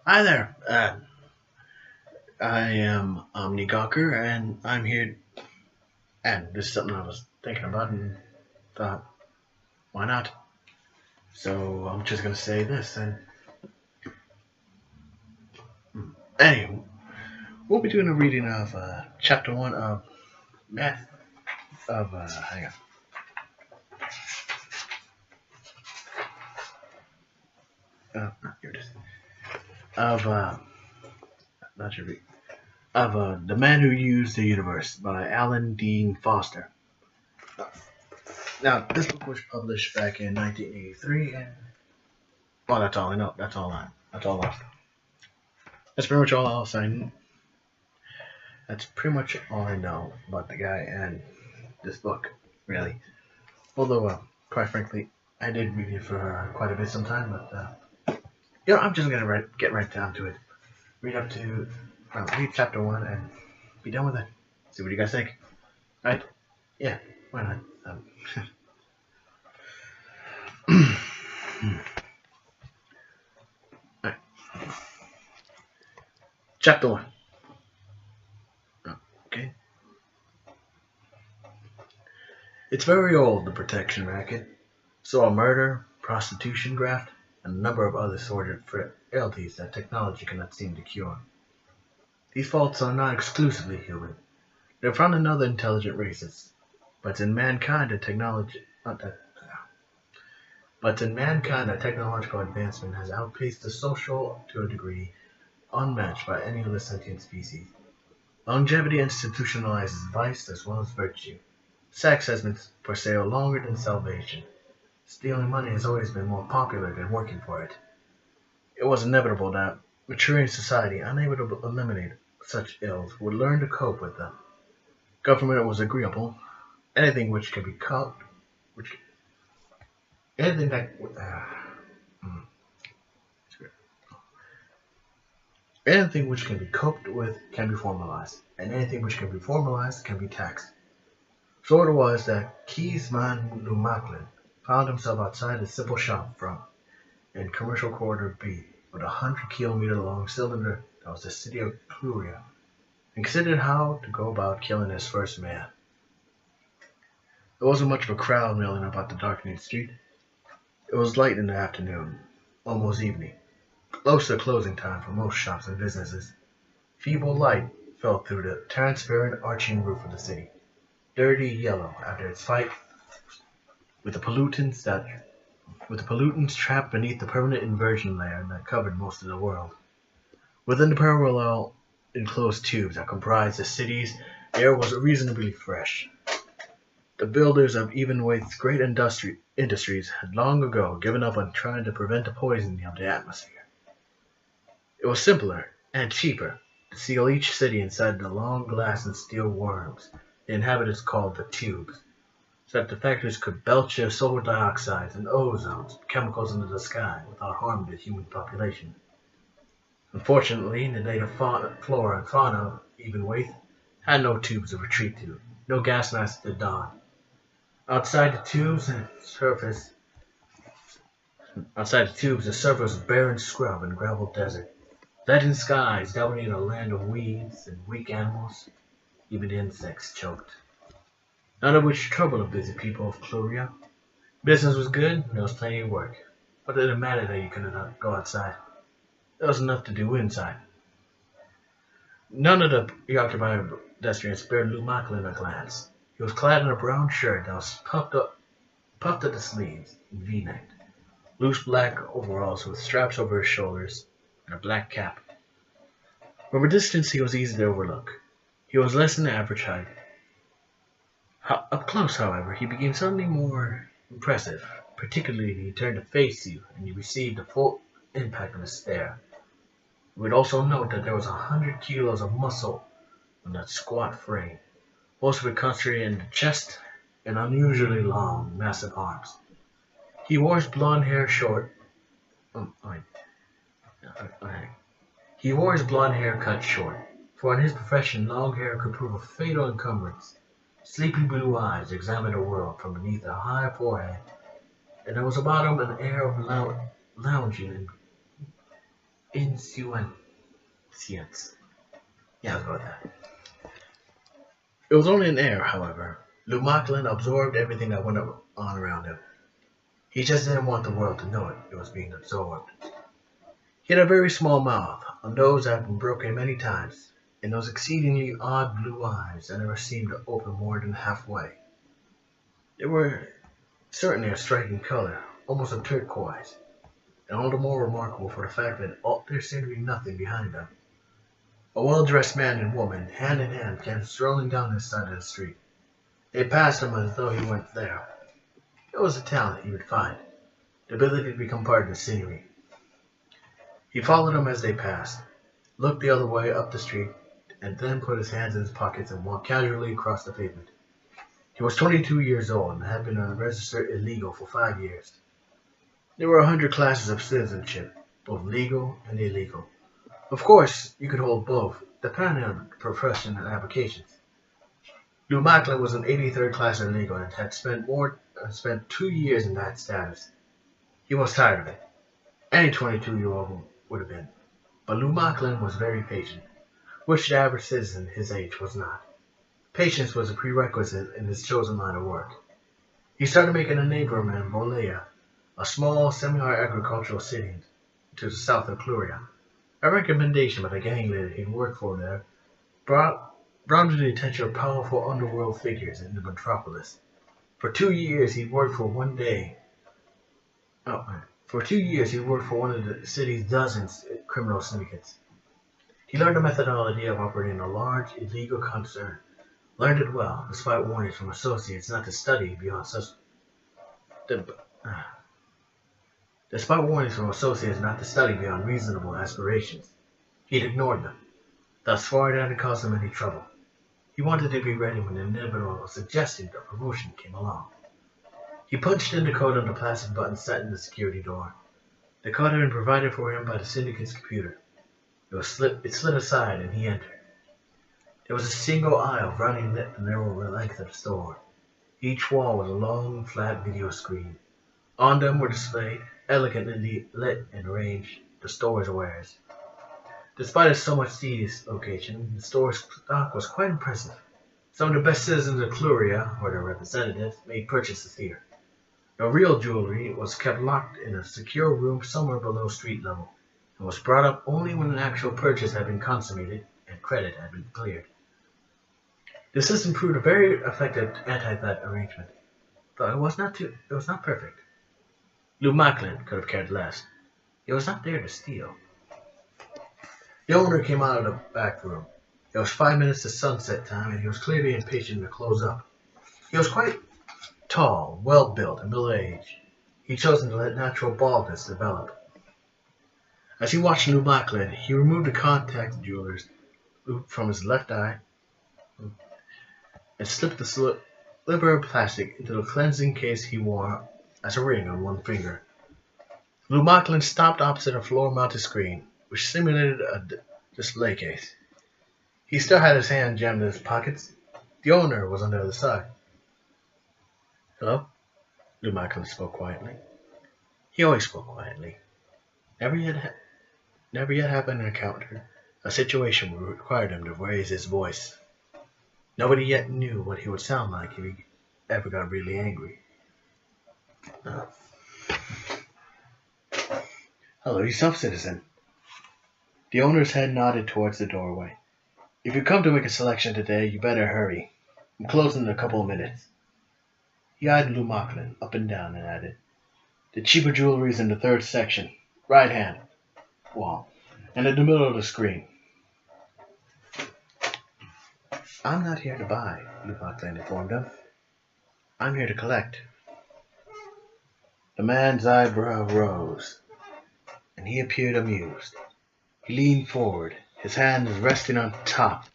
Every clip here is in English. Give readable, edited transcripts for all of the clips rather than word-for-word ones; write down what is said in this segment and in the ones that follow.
Hi there. I am Omni Gawker, and I'm here. And this is something I was thinking about and thought, why not? So I'm just gonna say this. And anyway, we'll be doing a reading of chapter one of math of hang on here it is of not your read of the man who used the universe by Alan Dean Foster. Now this book was published back in 1983, and well, that's all I know. That's all I. That's pretty much all I'll say. That's pretty much all I know about the guy and this book, really. Although, quite frankly, I did read it for quite a bit sometime, but I'm just gonna get right down to it. Read up to, read chapter one and be done with it. See what you guys think, right? Yeah, why not? Alright. Chapter one. Okay. It's very old, the protection racket. Saw murder, prostitution graft, and a number of other sordid frailties that technology cannot seem to cure. These faults are not exclusively human. They're found in other intelligent races, but in mankind a technological advancement has outpaced the social to a degree unmatched by any other sentient species. Longevity institutionalizes vice as well as virtue. Sex has been for sale longer than salvation. Stealing money has always been more popular than working for it. It was inevitable that maturing society, unable to eliminate such ills, would learn to cope with them. Government was agreeable. Anything which can be coped, which anything that anything which can be coped with can be formalized, and anything which can be formalized can be taxed. So it was that Keys van Macklin found himself outside a simple shop front in Commercial Corridor B with a 100-kilometer-long cylinder that was the city of Cluria, and considered how to go about killing his first man. There wasn't much of a crowd milling about the darkening street. It was light in the afternoon, almost evening, close to closing time for most shops and businesses. Feeble light fell through the transparent arching roof of the city, dirty yellow after its fight with the pollutants trapped beneath the permanent inversion layer that covered most of the world. Within the parallel enclosed tubes that comprised the cities, the air was reasonably fresh. The builders of Evenwaite's great industries had long ago given up on trying to prevent the poisoning of the atmosphere. It was simpler and cheaper to seal each city inside the long glass and steel worms the inhabitants called the tubes, so that the factories could belch their sulfur dioxides and ozones, chemicals into the sky without harming the human population. Unfortunately, the native flora and fauna of Evenwaite had no tubes to retreat to, no gas masks to don. Outside the tubes, the surface was barren scrub and gravel desert. Leaden skies dominated a land of weeds and weak animals. Even insects choked. None of which troubled the busy people of Cluria. Business was good, and there was plenty of work. But it didn't matter that you couldn't go outside. There was enough to do inside. None of the preoccupied pedestrians spared Lou Macklin a glance. He was clad in a brown shirt that was puffed at the sleeves and V-necked, loose black overalls with straps over his shoulders, and a black cap. From a distance he was easy to overlook. He was less than the average height. Up close, however, he became suddenly more impressive, particularly when he turned to face you and you received the full impact of his stare. You would also note that there was 100 kilos of muscle on that squat frame, most of it concentrated in the chest and unusually long, massive arms. He wore his blonde hair short. He wore his blonde hair cut short, for in his profession long hair could prove a fatal encumbrance. Sleepy blue eyes examined the world from beneath a high forehead, and there was about him an air of lounging in insouciance. Yeah, I'll go with that. It was only an air, however. Lou Macklin absorbed everything that went on around him. He just didn't want the world to know it was being absorbed. He had a very small mouth, a nose that had been broken many times, and those exceedingly odd blue eyes that never seemed to open more than halfway. They were certainly a striking color, almost a turquoise, and all the more remarkable for the fact that there seemed to be nothing behind them. A well-dressed man and woman, hand in hand, came strolling down this side of the street. They passed him as though he went there. It was a talent he would find, the ability to become part of the scenery. He followed them as they passed, looked the other way up the street, and then put his hands in his pockets and walked casually across the pavement. He was 22 years old and had been a registered illegal for 5 years. There were 100 classes of citizenship, both legal and illegal. Of course, you could hold both, depending on profession and applications. Lou Macklin was an 83rd class illegal and had spent 2 years in that status. He was tired of it. Any 22-year-old would have been. But Lou Macklin was very patient, which the average citizen his age was not. Patience was a prerequisite in his chosen line of work. He started making a name for him in Bolea, a small semi-agricultural city to the south of Cluria. A recommendation by the gang leader he'd worked for there brought to the attention of powerful underworld figures in the metropolis. For 2 years he worked for one of the city's dozens of criminal syndicates. He learned the methodology of operating a large illegal concern. Learned it well, despite warnings from associates not to study beyond reasonable aspirations. He'd ignored them. Thus far it hadn't caused him any trouble. He wanted to be ready when the inevitable suggestion of promotion came along. He punched in the code on the plastic button set in the security door. The code had been provided for him by the syndicate's computer. It slid aside and he entered. There was a single aisle running the narrow length of the store. Each wall was a long, flat video screen. On them were displayed, elegantly lit and arranged, the store's wares. Despite its somewhat tedious location, the store's stock was quite impressive. Some of the best citizens of Cluria, or their representatives, made purchases here. The real jewelry was kept locked in a secure room somewhere below street level, and was brought up only when an actual purchase had been consummated and credit had been cleared. The system proved a very effective anti-theft arrangement, though it was not perfect. Lou Macklin could have cared less. He was not there to steal. The owner came out of the back room. It was 5 minutes to sunset time, and he was clearly impatient to close up. He was quite tall, well-built, and middle-aged. He'd chosen to let natural baldness develop. As he watched Lou Macklin, he removed the contact jeweler's loop from his left eye and slipped the sliver of plastic into the cleansing case he wore as a ring on one finger. Lou Macklin stopped opposite a floor-mounted screen, which simulated a display case. He still had his hand jammed in his pockets. The owner was on the other side. "Hello?" Lou Macklin spoke quietly. He always spoke quietly. Never yet happened to encounter a situation where it required him to raise his voice. Nobody yet knew what he would sound like if he ever got really angry. "Hello, yourself, citizen." The owner's head nodded towards the doorway. "If you come to make a selection today, you better hurry. I'm closing in a couple of minutes." He eyed Lou Macklin up and down and added, "The cheaper jewelry's in the third section, right hand wall, and in the middle of the screen." "I'm not here to buy," Lou Macklin informed him. "I'm here to collect." The man's eyebrow rose, and he appeared amused. He leaned forward, his hands resting on top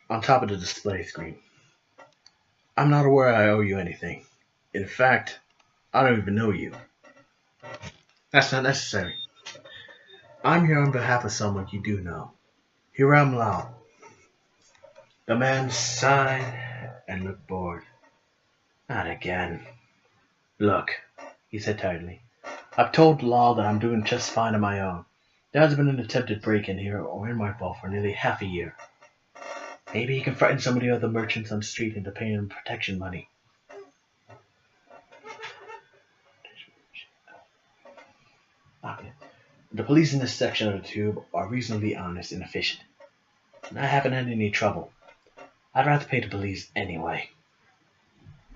of the display screen. "I'm not aware I owe you anything. In fact, I don't even know you." "That's not necessary. I'm here on behalf of someone you do know. Hiram Lau." The man sighed and looked bored. "Not again." Look, he said tiredly, I've told Law that I'm doing just fine on my own. There hasn't been an attempted break-in here or in my vault for nearly half a year. Maybe he can frighten some of the other merchants on the street into paying him protection money. The police in this section of the tube are reasonably honest and efficient. And I haven't had any trouble. I'd rather pay the police anyway.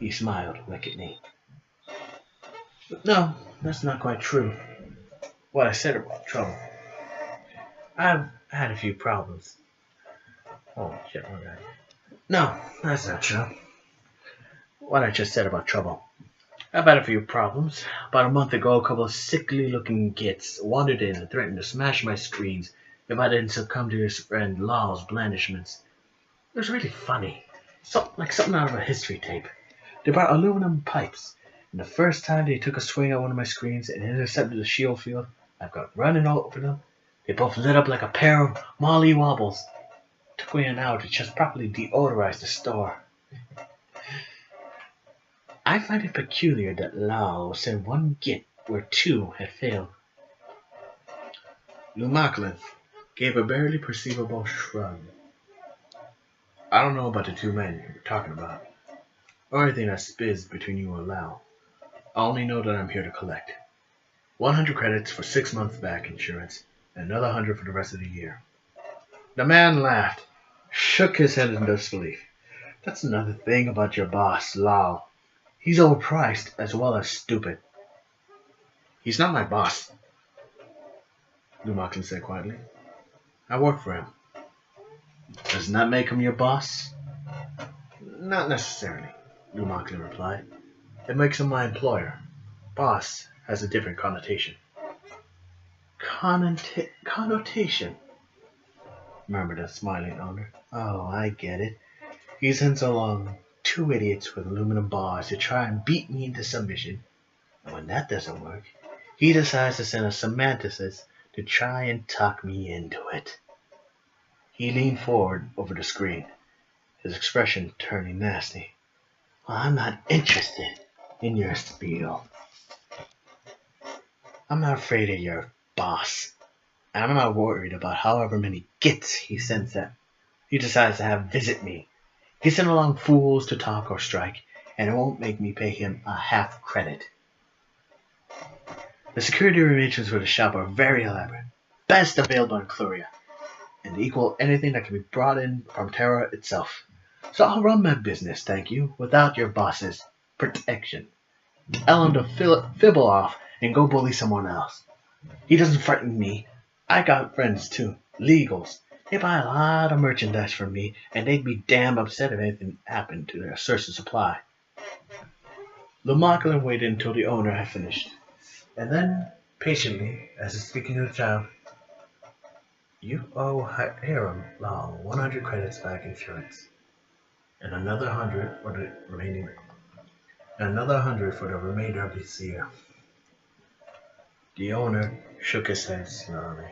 He smiled wickedly. But no, that's not quite true. What I said about trouble. I've had a few problems. Oh, shit, one guy. No, that's not true. What I just said about trouble. I've had a few problems. About a month ago, a couple of sickly-looking gits wandered in and threatened to smash my screens if I didn't succumb to his friend Law's blandishments. It was really funny. Like something out of a history tape. They brought aluminum pipes, and the first time they took a swing at one of my screens and intercepted the shield field, I've got running over them. They both lit up like a pair of Molly Wobbles. It took me an hour to just properly deodorize the store. I find it peculiar that Lao sent one git where two had failed. Lumaklan gave a barely perceivable shrug. I don't know about the two men you're talking about, or anything that spizzed between you and Lao. I only know that I'm here to collect. 100 credits for 6 months back insurance, and another 100 for the rest of the year. The man laughed, shook his head in disbelief. That's another thing about your boss, Lao. He's overpriced as well as stupid. He's not my boss, Lumaklan said quietly. I work for him. Doesn't that make him your boss? Not necessarily, Lumaklan replied. It makes him my employer. Boss has a different connotation. Connotation? Murmured a smiling owner. Oh, I get it. He sends along two idiots with aluminum bars to try and beat me into submission. And when that doesn't work, he decides to send a semanticist to try and talk me into it. He leaned forward over the screen, his expression turning nasty. Well, I'm not interested in your spiel. I'm not afraid of your boss. And I'm not worried about however many gits he sends at. He decides to have visit me. He sent along fools to talk or strike, and it won't make me pay him a half credit. The security arrangements for the shop are very elaborate, best available in Cluria, and equal anything that can be brought in from Terra itself. So I'll run my business, thank you, without your boss's protection. Tell him to fibble off and go bully someone else. He doesn't frighten me. I got friends too, legals. They buy a lot of merchandise from me, and they'd be damn upset if anything happened to their source of supply. Lumaklan waited until the owner had finished, and then, patiently, as if speaking to the child, you owe Hiram Law 100 credits back insurance, and another 100 for the remainder of this year. The owner shook his head slowly.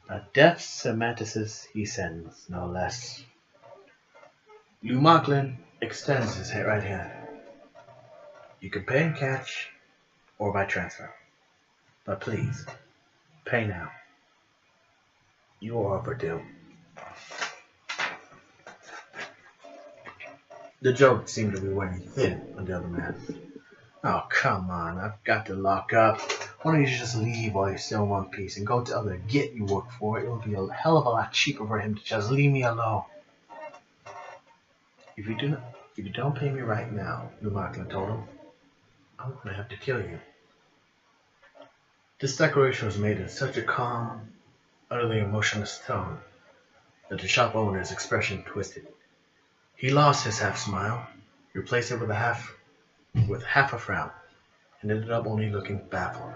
A deaf semanticist he sends, no less. Lumaklan extends his right hand. You can pay in cash or by transfer, but please, pay now. You are overdue. The joke seemed to be wearing thin on the other man. Oh, come on, I've got to lock up. Why don't you just leave while you're still in one piece and go to other git you work for? It would be a hell of a lot cheaper for him to just leave me alone. If you don't pay me right now, Lumaklan told him, I'm going to have to kill you. This declaration was made in such a calm, utterly emotionless tone that the shop owner's expression twisted. He lost his half smile, replaced it with half a frown, and ended up only looking baffled.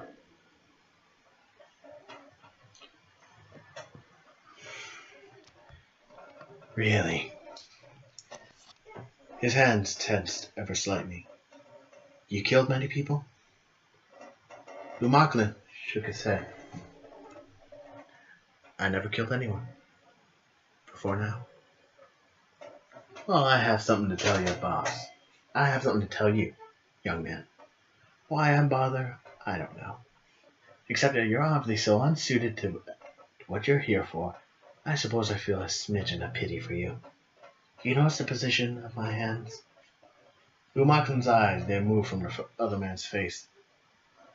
Really? His hands tensed ever slightly. You killed many people? Lumaklan shook his head. I never killed anyone. Before now. Well, I have something to tell your boss. I have something to tell you, young man. Why I'm bothered, I don't know. Except that you're obviously so unsuited to what you're here for. I suppose I feel a smidgen of pity for you. You notice the position of my hands? Lou Marklin's eyes then moved from the other man's face.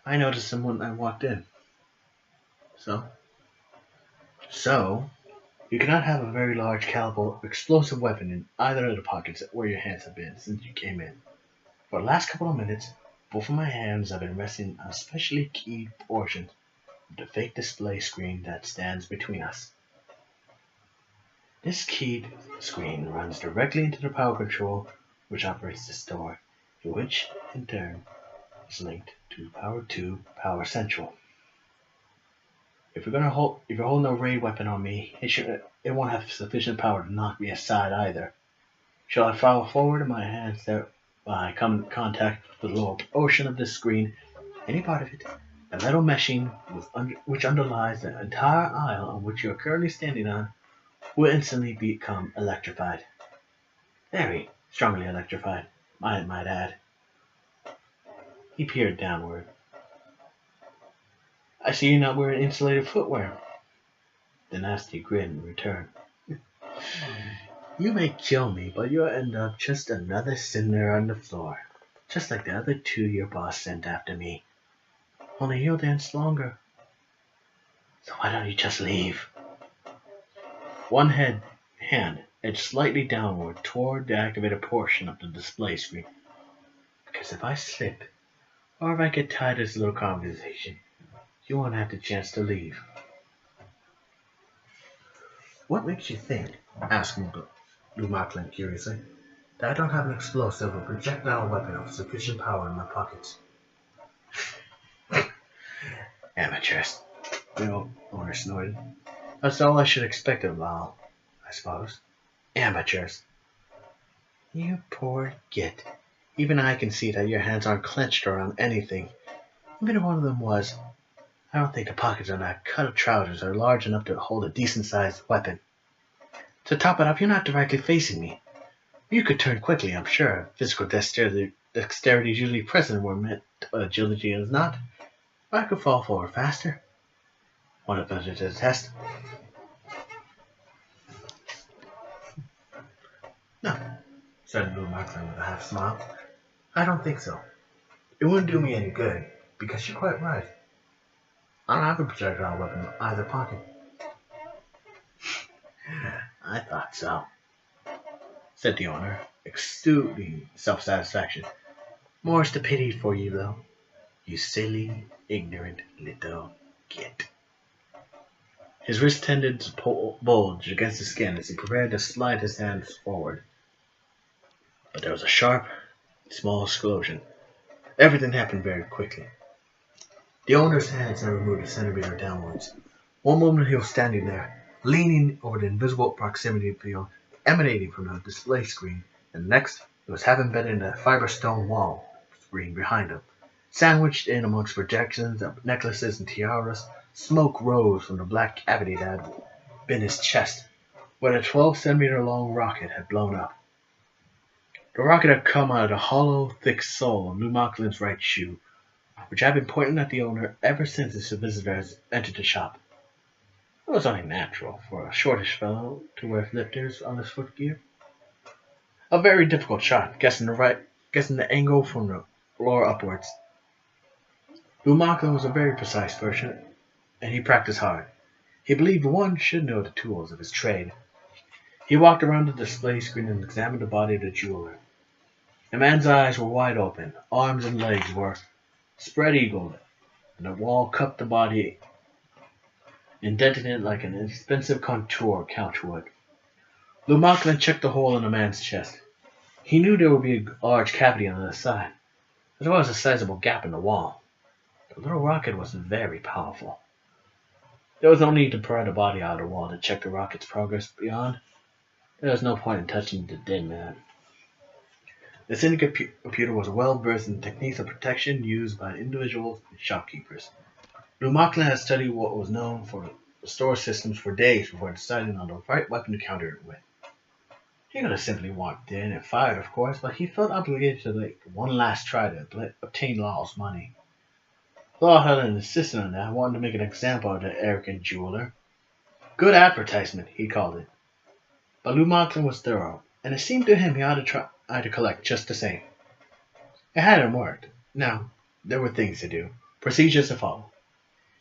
I noticed them when I walked in. So? So, you cannot have a very large caliber explosive weapon in either of the pockets where your hands have been since you came in. For the last couple of minutes, both of my hands have been resting on specially keyed portions of the fake display screen that stands between us. This keyed screen runs directly into the power control which operates this door, which in turn is linked to Power 2 Power Central. If you're holding a ray weapon on me, it won't have sufficient power to knock me aside either. Shall I fall forward in my hands I come in contact with the lower portion of this screen, any part of it, the metal meshing which underlies the entire aisle on which you are currently standing on, will instantly become electrified. Very strongly electrified, I might add. He peered downward. I see you're not wearing insulated footwear. The nasty grin returned. You may kill me, but you'll end up just another cinder on the floor, just like the other two your boss sent after me. Only you'll dance longer. So why don't you just leave? One hand edged slightly downward toward the activated portion of the display screen. Because if I slip, or if I get tired of this little conversation, you won't have the chance to leave. What makes you think, asked Lou Marklin curiously, that I don't have an explosive or projectile weapon of sufficient power in my pockets? Amateurs, the owner snorted. That's all I should expect of them all, I suppose. Amateurs. You poor git. Even I can see that your hands aren't clenched around anything. Even if one of them was, I don't think the pockets on that cut of trousers are large enough to hold a decent-sized weapon. To top it off, you're not directly facing me. You could turn quickly, I'm sure. Physical dexterity is usually present where agility is not. Or I could fall forward faster. Want to put it to the test? No, said Lou Marklin with a half smile. I don't think so. It wouldn't do me any good, because you're quite right. I don't have a projectile weapon in either pocket. I thought so, said the owner, exuding self-satisfaction. More stupidity for you, though. You silly, ignorant little git. His wrist tended to bulge against the skin as he prepared to slide his hands forward. But there was a sharp, small explosion. Everything happened very quickly. The owner's hands never moved a centimeter downwards. One moment he was standing there, leaning over the invisible proximity field emanating from the display screen, and the next it was half embedded in the fiber stone wall screen behind him. Sandwiched in amongst projections of necklaces and tiaras, smoke rose from the black cavity that had been his chest, where the 12-centimeter long rocket had blown up. The rocket had come out of the hollow, thick sole of Lou Marklin's right shoe, which had been pointing at the owner ever since his visitors entered the shop. It was only natural for a shortish fellow to wear lifters on his footgear. A very difficult shot, guessing the angle from the floor upwards. Lou Marklin was a very precise person, and he practiced hard. He believed one should know the tools of his trade. He walked around the display screen and examined the body of the jeweler. The man's eyes were wide open, arms and legs were spread-eagled, and the wall cupped the body, indenting it like an expensive contour couch would. Lou Marklin checked the hole in the man's chest. He knew there would be a large cavity on the side, as well as a sizable gap in the wall. The little rocket was very powerful. There was no need to pry the body out of the wall to check the rocket's progress beyond. There was no point in touching the dead man. The syndicate computer was well versed in the techniques of protection used by individuals and shopkeepers. Lou Marklin had studied what was known for the store systems for days before deciding on the right weapon to counter it with. He could have simply walked in and fired, of course, but he felt obligated to make one last try to obtain Law's money. Law had insisted on that, wanted to make an example of the arrogant jeweler. Good advertisement, he called it. But Lou Macklin was thorough, and it seemed to him he ought to try to collect just the same. It hadn't worked. Now, there were things to do, procedures to follow.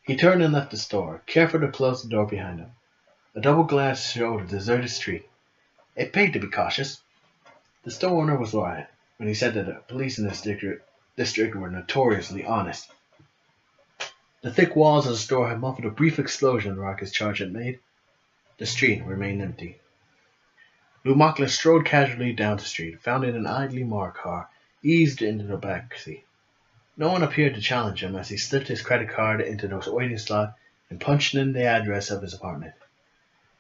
He turned and left the store, careful to close the door behind him. A double glance showed a deserted street. It paid to be cautious. The store owner was right when he said that the police in this district were notoriously honest. The thick walls of the store had muffled a brief explosion the rocket's charge had made. The street remained empty. Lou Macklin strode casually down the street, found it an idly marked car, eased into the back seat. No one appeared to challenge him as he slipped his credit card into the waiting slot and punched in the address of his apartment.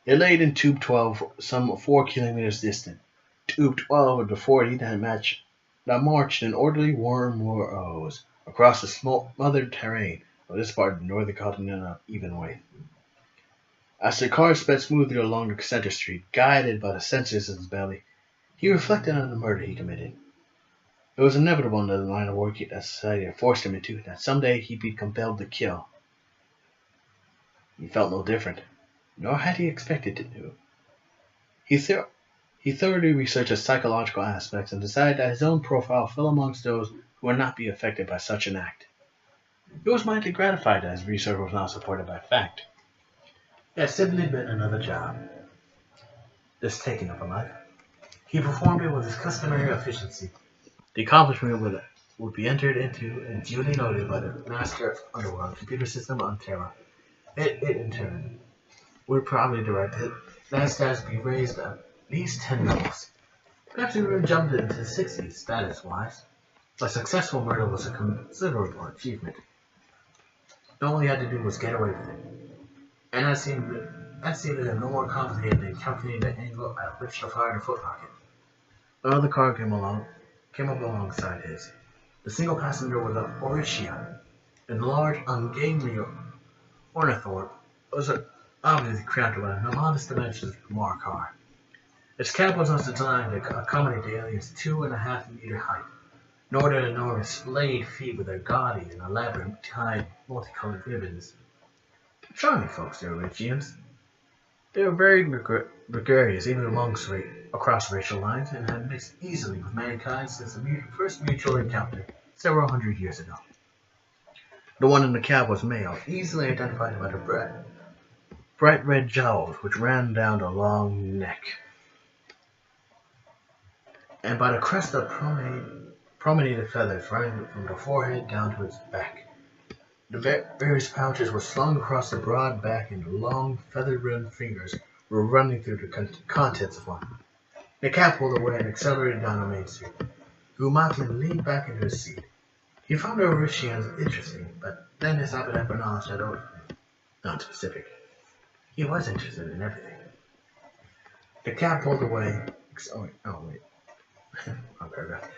It laid in Tube 12, some 4 kilometers distant. Tube 12 of the 40 that marched in orderly warm rows across the smothered terrain of this part of the northern continent of Evenway. As the car sped smoothly along the center street, guided by the sensors in his belly, he reflected on the murder he committed. It was inevitable in the line of work that society had forced him into that someday he'd be compelled to kill. He felt no different, nor had he expected to do. He thoroughly researched the psychological aspects and decided that his own profile fell amongst those who would not be affected by such an act. He was mightily gratified that his research was not supported by fact. It had simply been another job. This taking of a life. He performed it with his customary efficiency. The accomplishment would be entered into and duly noted by the master underworld computer system on Terra. It in turn would probably direct that status be raised at least 10 levels. Perhaps even jumped into the 60s status-wise. A successful murder was a considerable achievement. All he had to do was get away with it. And that seemed no more complicated than calculating the angle at which to fire the foot rocket. Another car came up alongside his. The single passenger was a Mauritian, and the large, ungainly ornithorpe was obviously cramped by the modest dimensions of the Mar car. Its cab was not designed to accommodate the alien's 2.5-meter height, nor the enormous splayed feet with their gaudy and elaborate tied multicolored ribbons. Charming folks, the Mauritians. They were very gregarious, even across racial lines, and had mixed easily with mankind since the first mutual encounter several hundred years ago. The one in the cab was male, easily identified by the bright red jowls which ran down the long neck, and by the crest of promenaded feathers running from the forehead down to its back. The various pouches were slung across the broad back, and the long, feather-rimmed fingers were running through the contents of one. The cab pulled away and accelerated down the main street. Lou Macklin leaned back into his seat. He found the Mauritians interesting, but then his appetite for knowledge had always been non-specific. He was interested in everything. The cab pulled away. Wrong paragraph.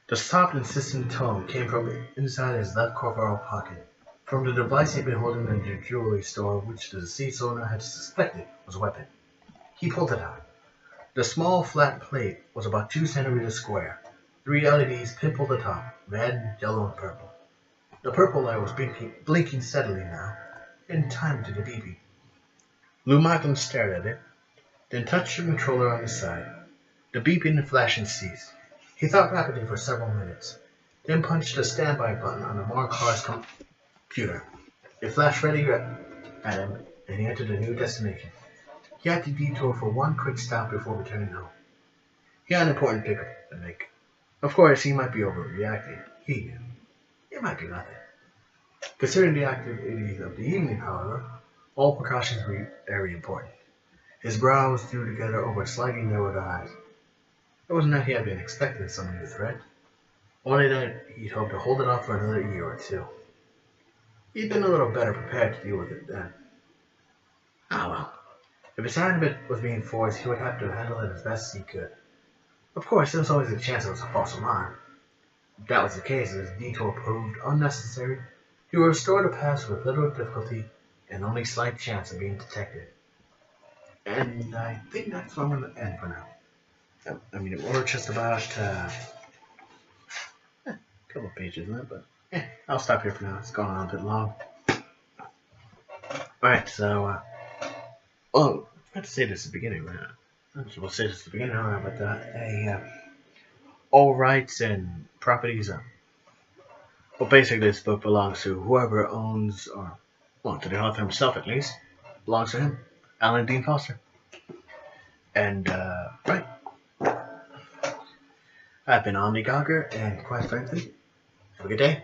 The soft, insistent tone came from inside his left corporal pocket, from the device he'd been holding in the jewelry store, which the deceased owner had suspected was a weapon. He pulled it out. The small, flat plate was about 2 centimeters square. 3 LEDs pimpled the top, red, yellow, and purple. The purple light was blinking steadily now, in time to the beeping. Lou Macklin stared at it, then touched the controller on his side. The beeping and flashing ceased. He thought rapidly for several minutes, then punched the standby button on the Mar car's computer. It flashed ready at him, and he entered a new destination. He had to detour for one quick stop before returning home. He had an important pickup to make. Of course, he might be overreacting. He knew. It might be nothing. Considering the activities of the evening, however, all precautions were very important. His brows drew together over slightly narrowed eyes. It wasn't that he had been expecting some new threat, only that he'd hoped to hold it off for another year or two. He'd been a little better prepared to deal with it then. Ah well, if his hand was being forced, he would have to handle it as best he could. Of course, there was always a chance it was a false alarm. If that was the case, and his detour proved unnecessary, he would restore the pass with little difficulty and only slight chance of being detected. And I think that's where I'm going to end for now. I mean, we're just about a couple of pages in it, but I'll stop here for now. It's gone on a bit long. Alright, so, oh, I forgot to say this at the beginning, right? We'll say this at the beginning, how about that? All rights and properties are. Well, basically, this book belongs to whoever owns, or, well, to the author himself at least, belongs to him, Alan Dean Foster. And, right. I've been Omni Gogger, and quite frankly, have a good day.